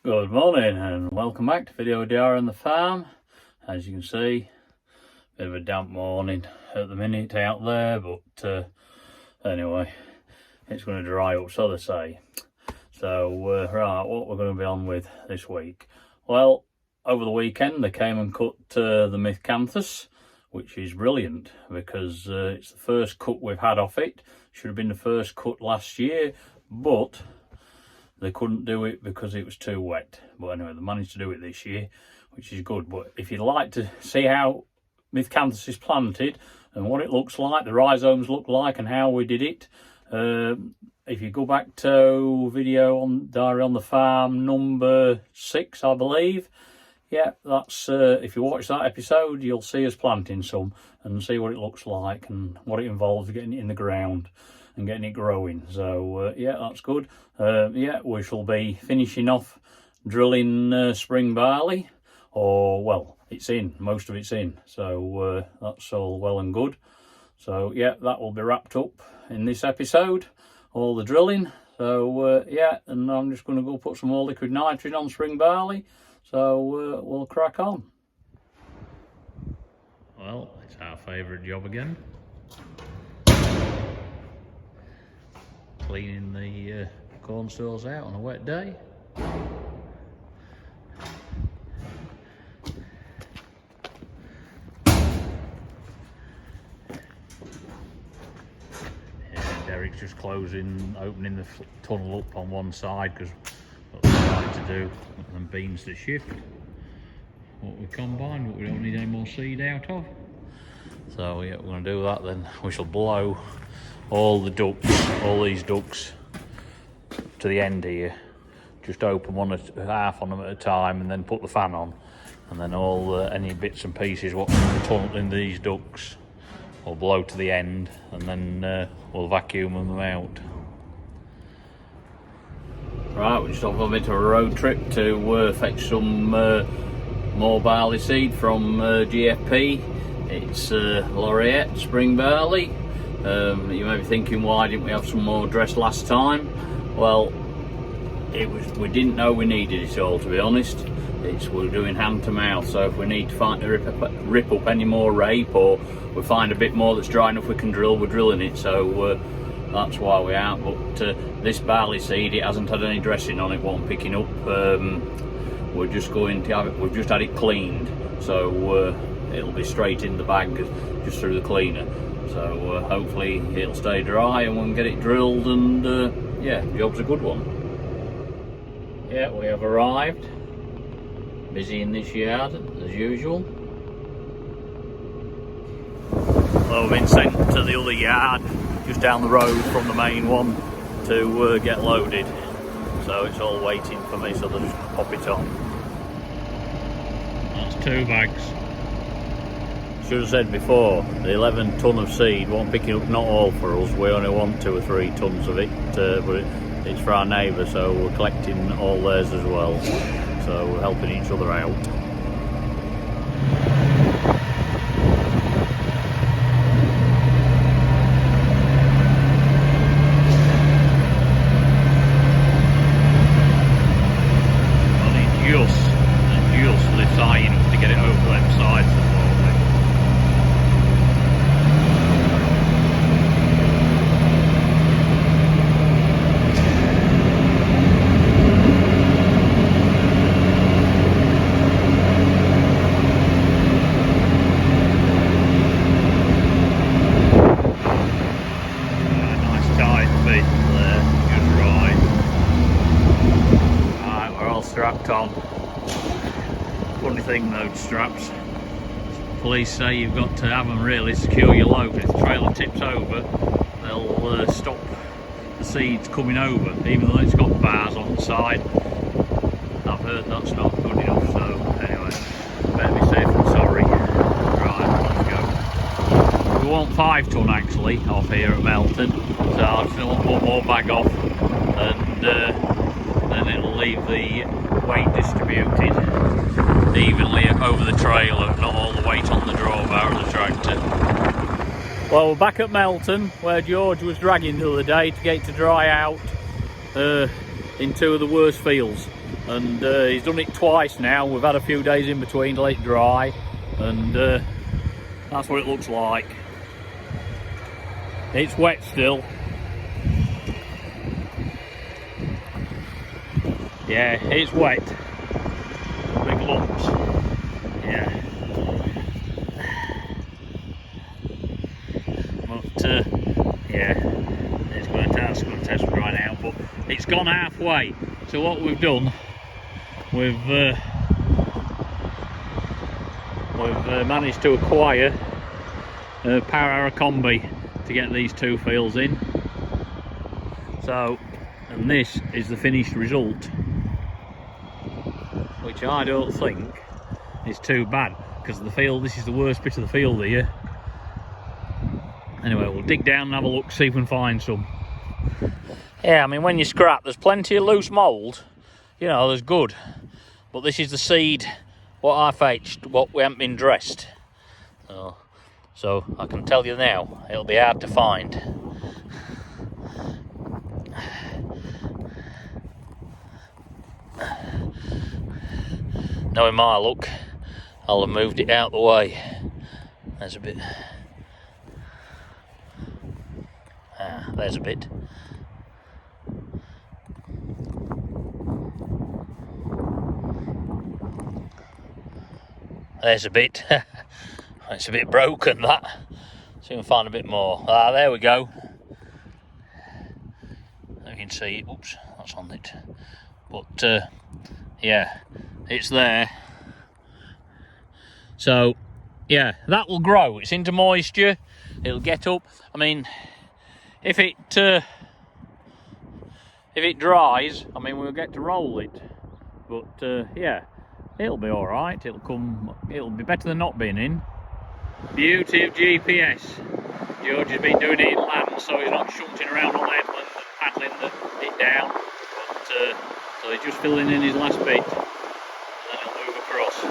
Good morning and welcome back to Video DR on the farm. As you can see, bit of a damp morning at the minute out there, but anyway, it's going to dry up, so they say. So right, what we're going to be on with this week? Well, over the weekend they came and cut the Miscanthus, which is brilliant because it's the first cut we've had off it. Should have been the first cut last year, but they couldn't do it because it was too wet. But anyway, they managed to do it this year, which is good. But if you'd like to see how Miscanthus is planted and what it looks like, the rhizomes look like, and how we did it, if you go back to video on Diary on the Farm number 6, I believe. Yeah, that's if you watch that episode, you'll see us planting some and see what it looks like and what it involves getting it in the ground and getting it growing. So yeah, that's good. Yeah, we shall be finishing off drilling spring barley, or well, it's in, most of it's in, so that's all well and good. So yeah, that will be wrapped up in this episode, all the drilling. So yeah, and I'm just going to go put some more liquid nitrogen on spring barley, so we'll crack on. Well, it's our favourite job again, cleaning the corn stalls out on a wet day. Yeah, Derek's just opening the tunnel up on one side because what we like to do, and beans to shift. What we combine, but we don't need any more seed out of. So yeah, we're going to do that, then we shall blow all the ducts, all these ducts to the end here. Just open half on them at a time and then put the fan on, and then all any bits and pieces what tunnel in these ducts will blow to the end, and then we'll vacuum them out. Right, we're just off a bit of a road trip to fetch some more barley seed from GFP. It's Laureate spring barley. You may be thinking, why didn't we have some more dressed last time? Well, we didn't know we needed it all, to be honest. We're doing hand to mouth, so if we need to rip up any more rape, or we find a bit more that's dry enough we can drill, we're drilling it. So that's why we are. But this barley seed, it hasn't had any dressing on it, what I'm picking up. We're just going to have it, we've just had it cleaned, so it'll be straight in the bag just through the cleaner. So hopefully it'll stay dry and we can get it drilled, and yeah, the job's a good one. Yeah, we have arrived. Busy in this yard as usual. Well, we've been sent to the other yard just down the road from the main one to get loaded. So it's all waiting for me, so they'll just pop it on. That's 2 bags. Should have said before, the 11 tonne of seed won't pick it up, not all for us. We only want 2 or 3 tonnes of it, but it's for our neighbour, so we're collecting all theirs as well. So we're helping each other out. Well, just lifts high enough to get it over them sides at the moment. Strapped on. Funny thing though, straps. Police say you've got to have them really secure your load. If the trailer tips over, they'll stop the seeds coming over, even though it's got bars on the side. I've heard that's not good enough, so anyway, better be safe than sorry. Right, let's go. We want 5 tonne actually off here at Melton, so I just want one more bag off, and then it'll leave the weight distributed evenly over the trailer, not all the weight on the drawbar of the tractor. Well, we're back at Melton, where George was dragging the other day to get it to dry out. in two of the worst fields, and he's done it twice now. We've had a few days in between to let it dry, and that's what it looks like. It's wet still. Yeah, it's wet. Big lumps. Yeah. But yeah, it's going to take some drying out, but it's gone halfway. So what we've done, we've managed to acquire a power hour combi to get these two fields in. So, and this is the finished result, which I don't think is too bad, because the field, this is the worst bit of the field here. Anyway, we'll dig down and have a look, see if we can find some. Yeah, I mean, when you scrap, there's plenty of loose mould, you know, there's good. But this is the seed, what I fetched, what we haven't been dressed. So I can tell you now, it'll be hard to find. Knowing my luck, I'll have moved it out the way. There's a bit. There's a bit. There's a bit. It's a bit broken, that. So we can find a bit more. There we go. You can see it. Oops, that's on it. But yeah, it's there. So yeah, that will grow. It's into moisture. It'll get up. I mean, if it dries, I mean, we'll get to roll it. But yeah, it'll be all right. It'll be better than not being in. Beauty of GPS. George has been doing it in land, so he's not shunting around on the headland and paddling it down. But so he's just filling in his last bit, and then he'll move across.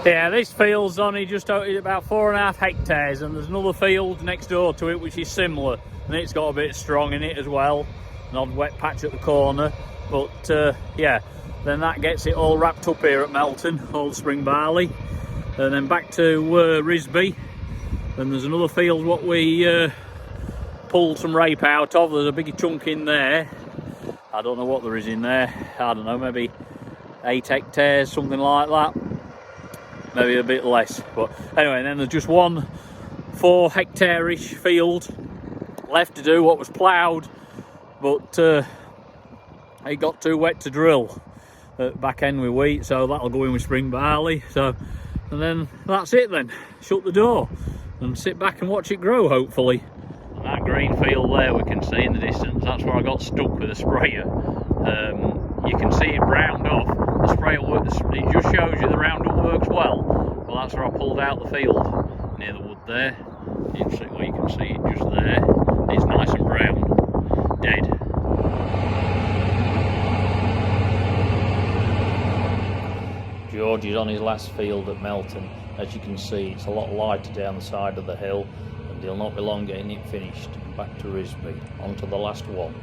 Yeah, this field's only just about 4.5 hectares, and there's another field next door to it which is similar, and it's got a bit strong in it as well, an odd wet patch at the corner. But yeah, then that gets it all wrapped up here at Melton, all the spring barley, and then back to Risby. Then there's another field what we pulled some rape out of. There's a big chunk in there. I don't know what there is in there. I don't know, maybe 8 hectares, something like that. Maybe a bit less. But anyway, then there's just one 4 hectare-ish field left to do, what was ploughed, but it got too wet to drill at back end with wheat, so that'll go in with spring barley. So, and then that's it then. Shut the door and sit back and watch it grow, hopefully. And that green field there we can see in the distance, that's where I got stuck with a sprayer. You can see it browned off. The sprayer works, it just shows you the Roundup works well. Well, that's where I pulled out the field, near the wood there. You can see, well, you can see it just there. It's nice and brown, dead. George is on his last field at Melton. As you can see, it's a lot lighter down the side of the hill, and he'll not be long getting it finished. Back to Risby, on to the last one.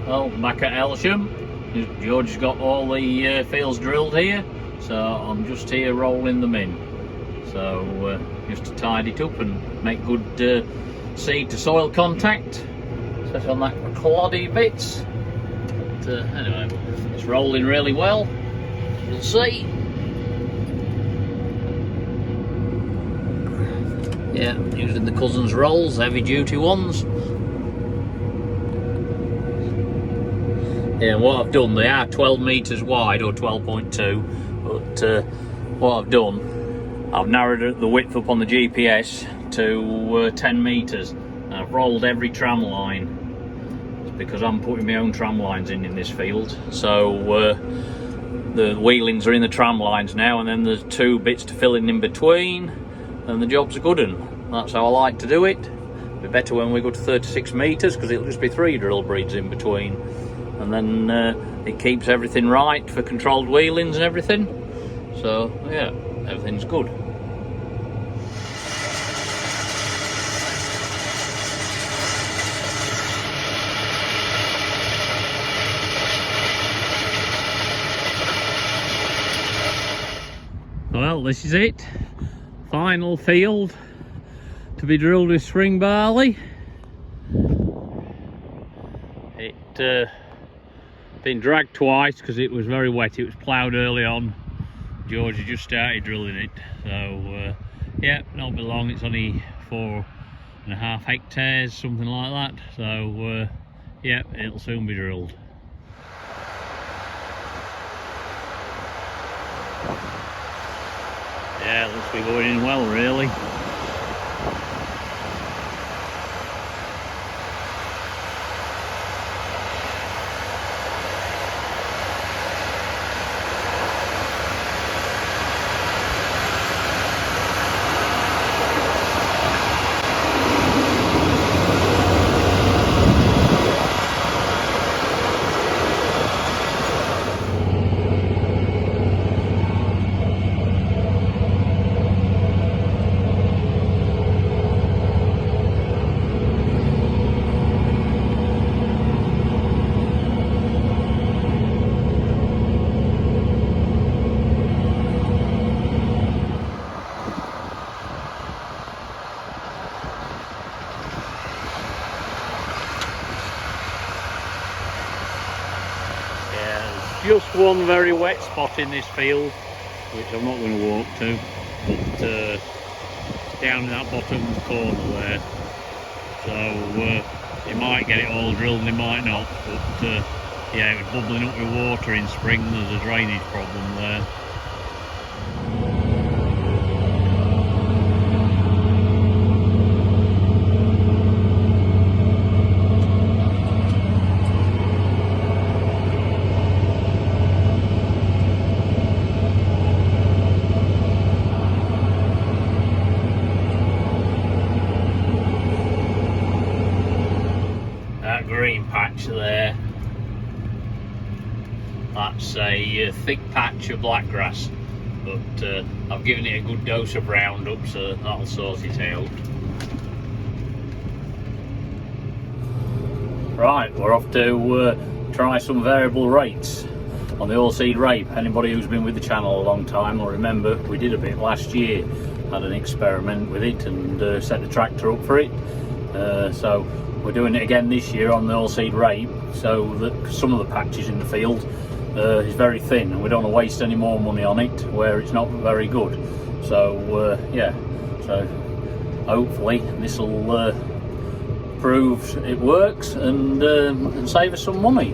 Well, back at Elsham, George has got all the fields drilled here, so I'm just here rolling them in. So just to tidy it up and make good seed to soil contact, especially on that cloddy bits. But anyway, it's rolling really well, you'll see. Yeah, using the Cousins rolls, heavy duty ones. Yeah, what I've done, they are 12 metres wide, or 12.2, but what I've done, I've narrowed the width up on the GPS to 10 metres. I've I've rolled every tram line. It's because I'm putting my own tram lines in this field. So the wheelings are in the tram lines now, and then there's 2 bits to fill in between, and the job's a good one. That's how I like to do it. It'll be better when we go to 36 metres, because it'll just be 3 drill breeds in between, and then it keeps everything right for controlled wheelings and everything. So yeah, everything's good. Well, this is it. Final field to be drilled with spring barley. It been dragged twice because it was very wet. It was ploughed early on. George had just started drilling it. So yeah, not be long. It's only 4.5 hectares, something like that. So yeah, it'll soon be drilled. Yeah, it looks to be going in well, really. Just one very wet spot in this field, which I'm not going to walk to, but down in that bottom corner there. So you might get it all drilled and you might not, but yeah, it was bubbling up with water in spring. There's a drainage problem there. Green patch there, that's a thick patch of black grass, but I've given it a good dose of Roundup, so that'll sort it out. Right, we're off to try some variable rates on the oilseed rape. Anybody who's been with the channel a long time will remember we did a bit last year, had an experiment with it and set the tractor up for it. So we're doing it again this year on the oilseed rape, so that some of the patches in the field is very thin and we don't want to waste any more money on it where it's not very good. So yeah, so hopefully this will prove it works and save us some money,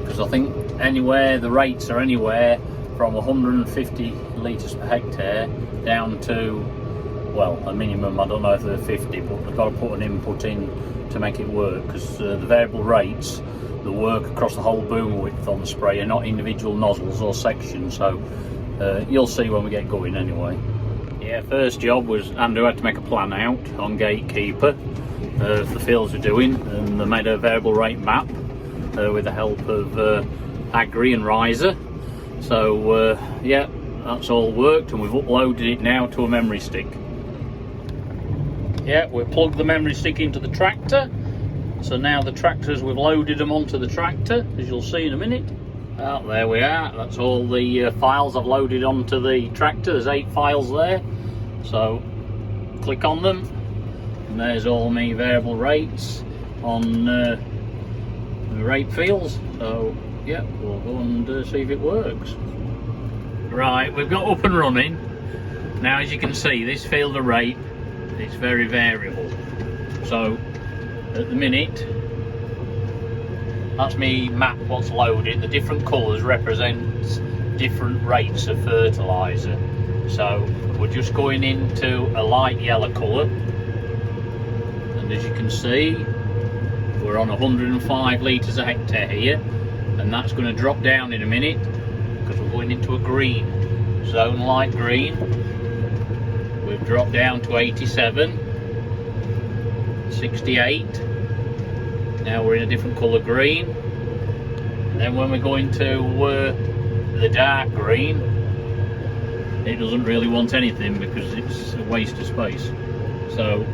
because I think anywhere the rates are anywhere from 150 litres per hectare down to, well, a minimum, I don't know if they're 50, but they've got to put an input in to make it work, because the variable rates, the work across the whole boom width on the sprayer, not individual nozzles or sections. So you'll see when we get going anyway. Yeah, first job was Andrew had to make a plan out on Gatekeeper of the fields we're doing, and they made a variable rate map with the help of Agri and Riser. So yeah, that's all worked, and we've uploaded it now to a memory stick. Yeah, we've plugged the memory stick into the tractor, so now the tractors, we've loaded them onto the tractor, as you'll see in a minute. There we are, that's all the files I've loaded onto the tractor. There's 8 files there, so click on them, and there's all my variable rates on the rape fields. So yeah, we'll go and see if it works. Right, we've got up and running. Now, as you can see, this field of rape, it's very variable. So at the minute, that's me map what's loaded. The different colours represent different rates of fertiliser. So we're just going into a light yellow colour, and And as you can see, we're on 105 litres a hectare here, and that's going to drop down in a minute because we're going into a green zone, light green. We've dropped down to 87, 68. Now we're in a different colour green. And then when we go into the dark green, it doesn't really want anything because it's a waste of space. So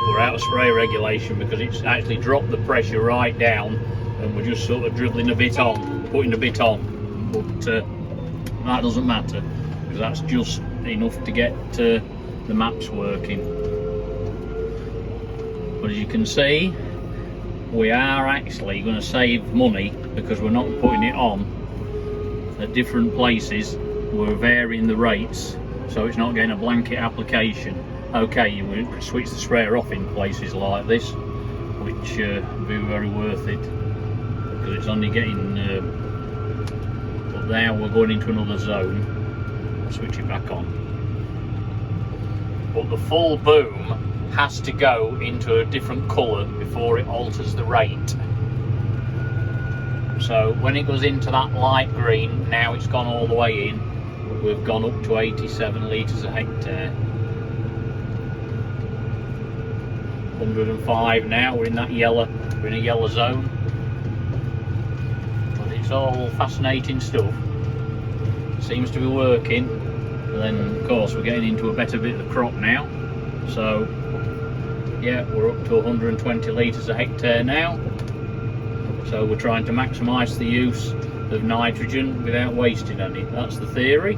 we're out of spray regulation because it's actually dropped the pressure right down, and we're just sort of dribbling a bit on, putting a bit on. But that doesn't matter because that's just enough to get the maps working. But as you can see, we are actually going to save money because we're not putting it on at different places. We're varying the rates so it's not getting a blanket application. Okay, you would switch the sprayer off in places like this, which would be very worth it because it's only getting but now we're going into another zone. I'll switch it back on. But the full boom has to go into a different colour before it alters the rate. So when it goes into that light green, now it's gone all the way in, we've gone up to 87 litres a hectare. 105 now, we're in that yellow, we're in a yellow zone. But it's all fascinating stuff. Seems to be working. And then of course we're getting into a better bit of the crop now. So yeah, we're up to 120 litres a hectare now. So we're trying to maximise the use of nitrogen without wasting any. That's the theory.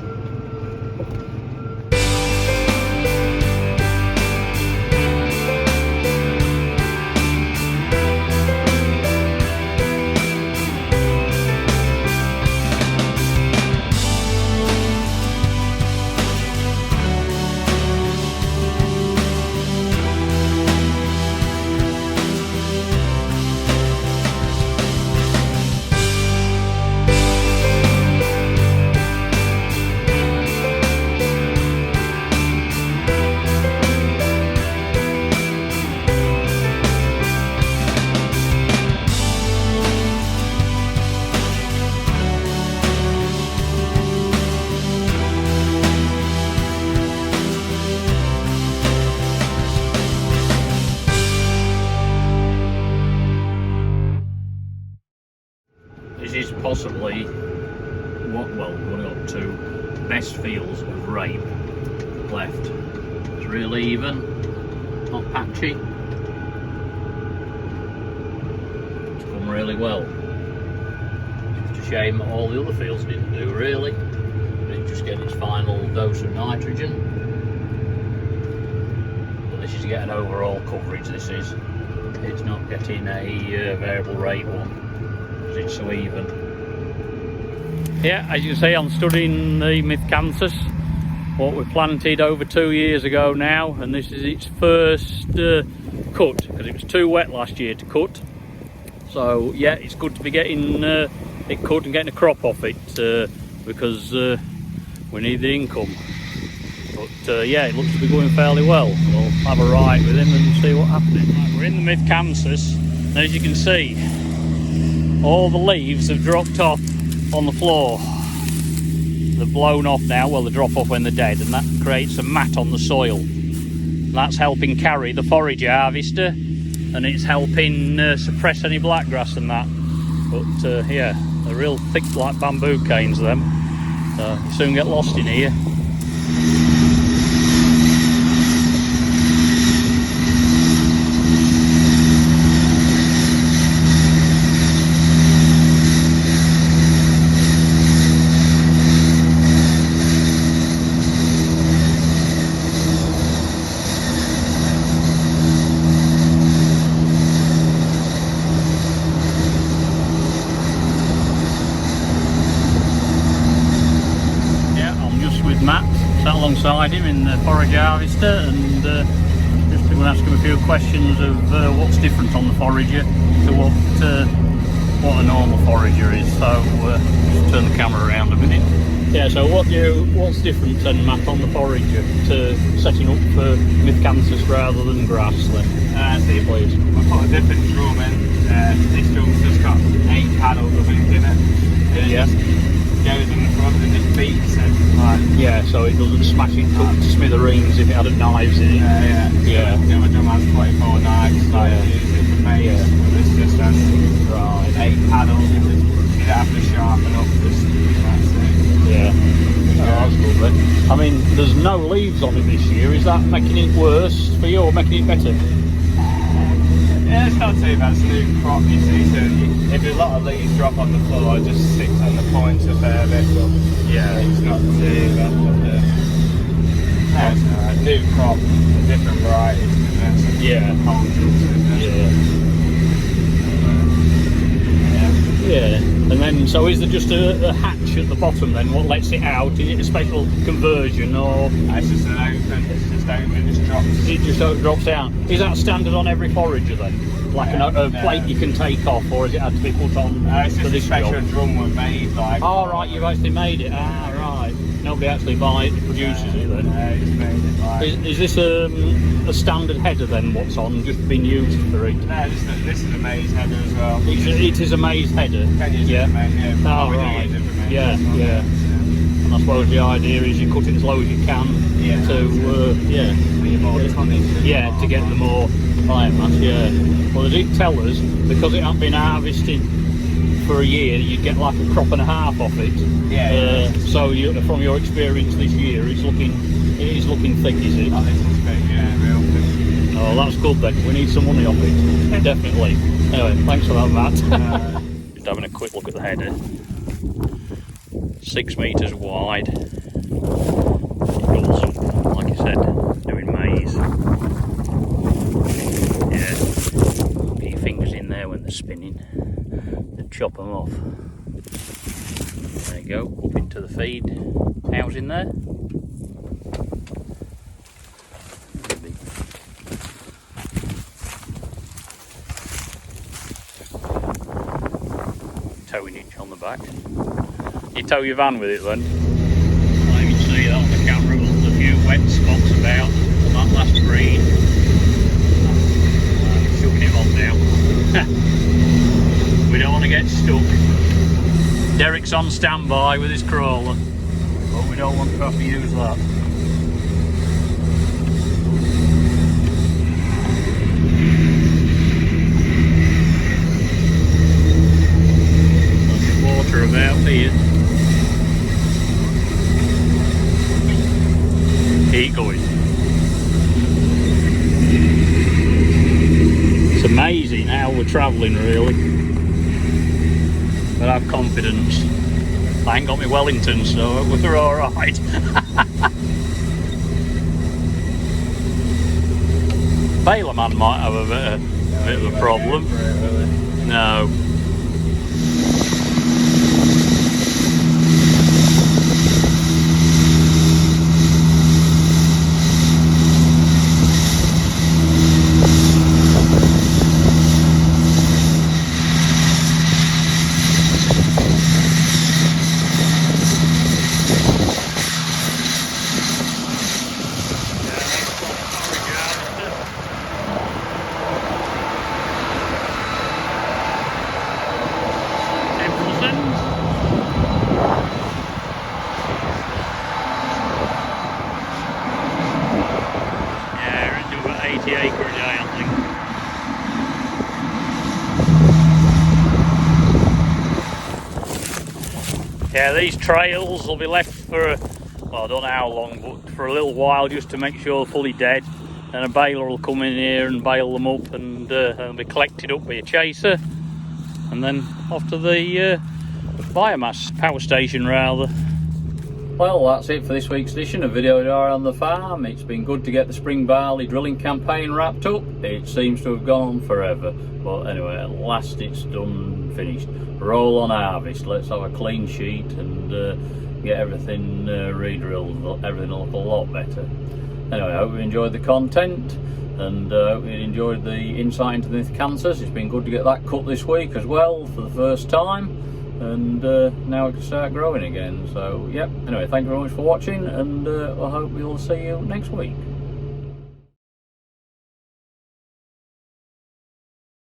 This is possibly one of the two best fields of rape left. It's really even, not patchy. It's come really well. It's a shame that all the other fields didn't do really. It's just getting its final dose of nitrogen. But this is getting overall coverage, this is. It's not getting a variable rate one. It's so even. Yeah, as you can see, I'm studying the Miscanthus, what we planted over 2 years ago now, and this is its first cut because it was too wet last year to cut. So yeah, it's good to be getting it cut and getting a crop off it because we need the income. But yeah, it looks to be going fairly well. We'll have a ride with him and see what happens. Right, we're in the Miscanthus, and as you can see, all the leaves have dropped off on the floor. They've blown off now, well they drop off when they're dead, and that creates a mat on the soil. That's helping carry the Forage Harvester, and it's helping suppress any blackgrass and that. But yeah, they're real thick like bamboo canes them. So you soon get lost in here. Matt sat alongside him in the Forage Harvester, and just going to ask him a few questions of what's different on the forager to what a normal forager is. So just turn the camera around a minute. Yeah, so what's different then, Matt, on the forager to setting up for Miscanthus rather than grass then? See, please. I put a different drum in. This drum's just got 8 paddles, I think, in it. Yeah. Goes in the front and just beats it. Yeah, so it doesn't smash it to smithereens if it had knives in it. Yeah. The other drum has 24 knives, so I use it for base. But this just has 8 paddles, and you don't have to sharpen up, just that's it. Yeah. Oh, that's good then. I mean, there's no leaves on it this year. Is that making it worse for you or making it better? Yeah, it's not too bad. It's a new crop, you see, so if a lot of leaves drop on the floor, it just sits on the points a fair bit, but Yeah. it's not too bad. It's a new crop, different varieties. Yeah. Yeah. And then, so is there just a hatch at the bottom then? What lets it out? Is it a special conversion or? It's just an open, it just drops. It just drops out. Is that standard on every forager then? Like a plate you can take off, or has it had to be put on it's for just this a special job? drum we've made, like. Oh right, you've actually made it. Ah right. Nobody actually produces it then. It's made it like. Is this a standard header then? What's on? Just been used for it? No, this is a maze header as well. It is a maze header. Yeah. Oh right. Yeah. And I suppose the idea is you cut it as low as you can to to get the more biomass. Yeah. Well, as it tell us, because it hasn't been harvested for a year, you'd get like a crop and a half off it. So from your experience this year, it is looking thick, is it? Oh, this is big, real thick. Oh, that's good then. We need some money off it, definitely. Anyway, thanks for that, Matt. Just having a quick look at the header. 6 metres wide. It goes up, like you said, doing maize. Yeah, get your fingers in there when they're spinning. Then chop them off. There you go, up into the feed housing there. Towing hitch on the back. You tow your van with it then? I can see that on the camera, there's a few wet spots about on that last breed. Shoving him on now. We don't want to get stuck. Derek's on standby with his crawler, but we don't want to have to use that. There's water about here. Keep going. It's amazing how we're travelling really. But I have confidence. I ain't got my Wellington, so we're alright. Baler man might have a bit of a problem. No. Yeah, these trails will be left for, well, I don't know how long, but for a little while, just to make sure they're fully dead. And a baler will come in here and bale them up, and they'll be collected up by a chaser, and then off to the biomass power station rather. Well, that's it for this week's edition of Video Diary on the Farm. It's been good to get the spring barley drilling campaign wrapped up. It seems to have gone on forever, but anyway, at last it's done, finished. Roll on harvest. Let's have a clean sheet and get everything re-drilled. Everything will look a lot better. Anyway, I hope you enjoyed the content, and hope you enjoyed the insight into the Miscanthus. It's been good to get that cut this week as well for the first time. and now it can start growing again. So yep, anyway, thank you very much for watching, and I hope we'll see you next week.